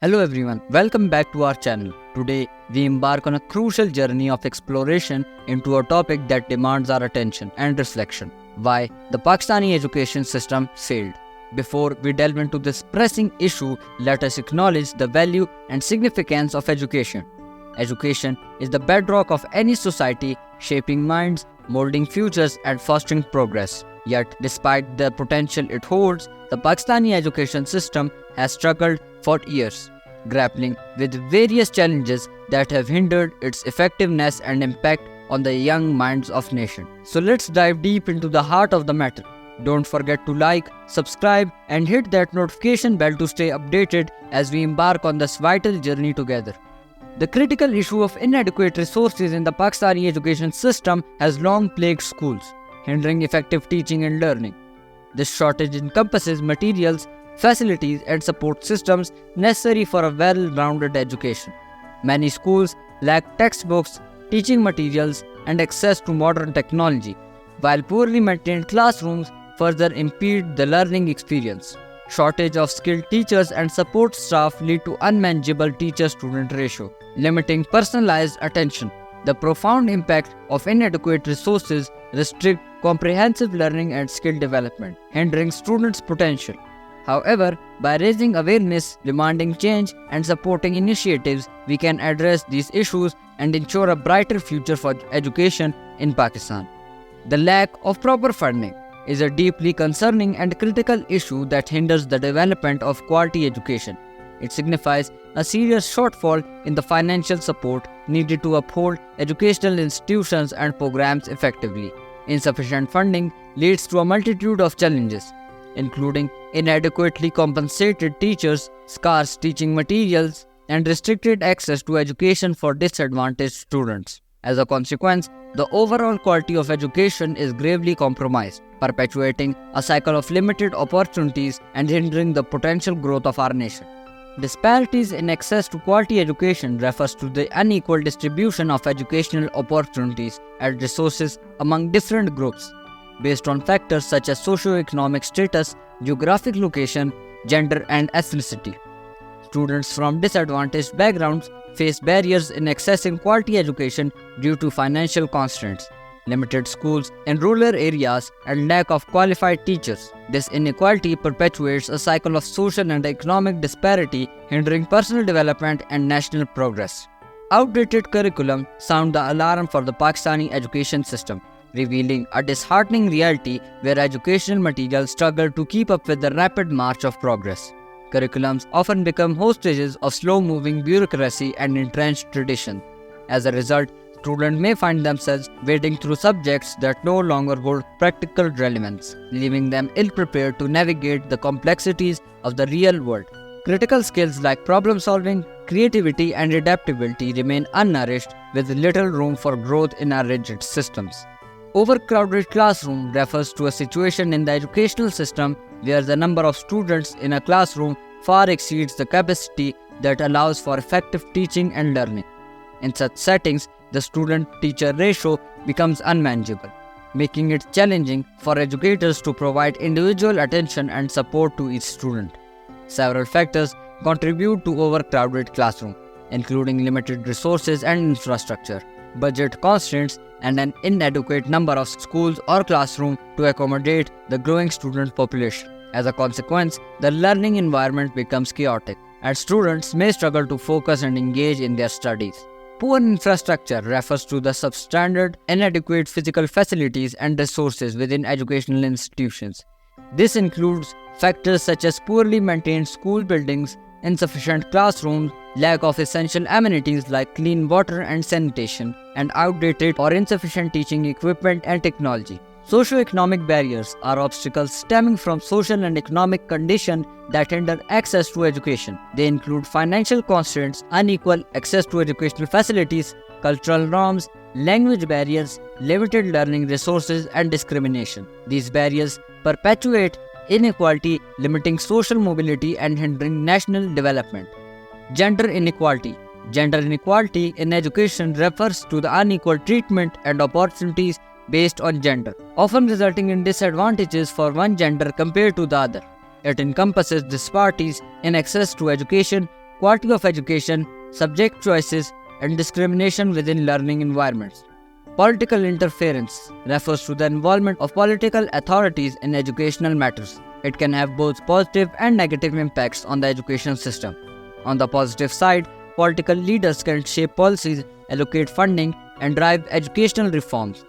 Hello everyone, welcome back to our channel. Today, we embark on a crucial journey of exploration into a topic that demands our attention and reflection: why the Pakistani education system failed. Before we delve into this pressing issue, let us acknowledge the value and significance of education. Education is the bedrock of any society, shaping minds, molding futures, and fostering progress. Yet, despite the potential it holds, the Pakistani education system has struggled for years, grappling with various challenges that have hindered its effectiveness and impact on the young minds of nation. So let's dive deep into the heart of the matter. Don't forget to like, subscribe, and hit that notification bell to stay updated as we embark on this vital journey together. The critical issue of inadequate resources in the Pakistani education system has long plagued schools, hindering effective teaching and learning. This shortage encompasses materials, facilities, and support systems necessary for a well-rounded education. Many schools lack textbooks, teaching materials, and access to modern technology, while poorly maintained classrooms further impede the learning experience. Shortage of skilled teachers and support staff lead to unmanageable teacher-student ratio, limiting personalized attention. The profound impact of inadequate resources restrict comprehensive learning and skill development, hindering students' potential. However, by raising awareness, demanding change, and supporting initiatives, we can address these issues and ensure a brighter future for education in Pakistan. The lack of proper funding is a deeply concerning and critical issue that hinders the development of quality education. It signifies a serious shortfall in the financial support needed to uphold educational institutions and programs effectively. Insufficient funding leads to a multitude of challenges, including inadequately compensated teachers, scarce teaching materials, and restricted access to education for disadvantaged students. As a consequence, the overall quality of education is gravely compromised, perpetuating a cycle of limited opportunities and hindering the potential growth of our nation. Disparities in access to quality education refers to the unequal distribution of educational opportunities and resources among different groups, based on factors such as socio-economic status, geographic location, gender, and ethnicity. Students from disadvantaged backgrounds face barriers in accessing quality education due to financial constraints, limited schools in rural areas, and lack of qualified teachers. This inequality perpetuates a cycle of social and economic disparity, hindering personal development and national progress. Outdated curriculum sound the alarm for the Pakistani education system, revealing a disheartening reality where educational materials struggle to keep up with the rapid march of progress. Curriculums often become hostages of slow-moving bureaucracy and entrenched tradition. As a result, students may find themselves wading through subjects that no longer hold practical relevance, leaving them ill-prepared to navigate the complexities of the real world. Critical skills like problem-solving, creativity, and adaptability remain unnourished, with little room for growth in our rigid systems. Overcrowded classroom refers to a situation in the educational system where the number of students in a classroom far exceeds the capacity that allows for effective teaching and learning. In such settings, the student-teacher ratio becomes unmanageable, making it challenging for educators to provide individual attention and support to each student. Several factors contribute to overcrowded classroom, including limited resources and infrastructure, budget constraints, and an inadequate number of schools or classrooms to accommodate the growing student population. As a consequence, the learning environment becomes chaotic, and students may struggle to focus and engage in their studies. Poor infrastructure refers to the substandard, inadequate physical facilities and resources within educational institutions. This includes factors such as poorly maintained school buildings, insufficient classrooms, lack of essential amenities like clean water and sanitation, and outdated or insufficient teaching equipment and technology. Socio-economic barriers are obstacles stemming from social and economic conditions that hinder access to education. They include financial constraints, unequal access to educational facilities, cultural norms, language barriers, limited learning resources, and discrimination. These barriers perpetuate inequality, limiting social mobility and hindering national development. Gender inequality. Gender inequality in education refers to the unequal treatment and opportunities based on gender, often resulting in disadvantages for one gender compared to the other. It encompasses disparities in access to education, quality of education, subject choices, and discrimination within learning environments. Political interference refers to the involvement of political authorities in educational matters. It can have both positive and negative impacts on the education system. On the positive side, political leaders can shape policies, allocate funding, and drive educational reforms.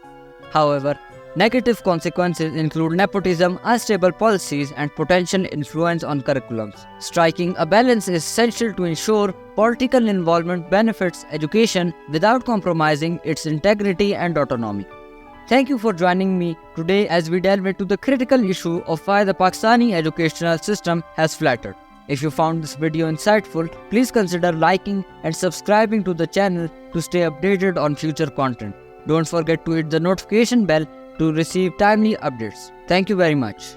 However, negative consequences include nepotism, unstable policies, and potential influence on curriculums. Striking a balance is essential to ensure political involvement benefits education without compromising its integrity and autonomy. Thank you for joining me today as we delve into the critical issue of why the Pakistani educational system has faltered. If you found this video insightful, please consider liking and subscribing to the channel to stay updated on future content. Don't forget to hit the notification bell to receive timely updates. Thank you very much.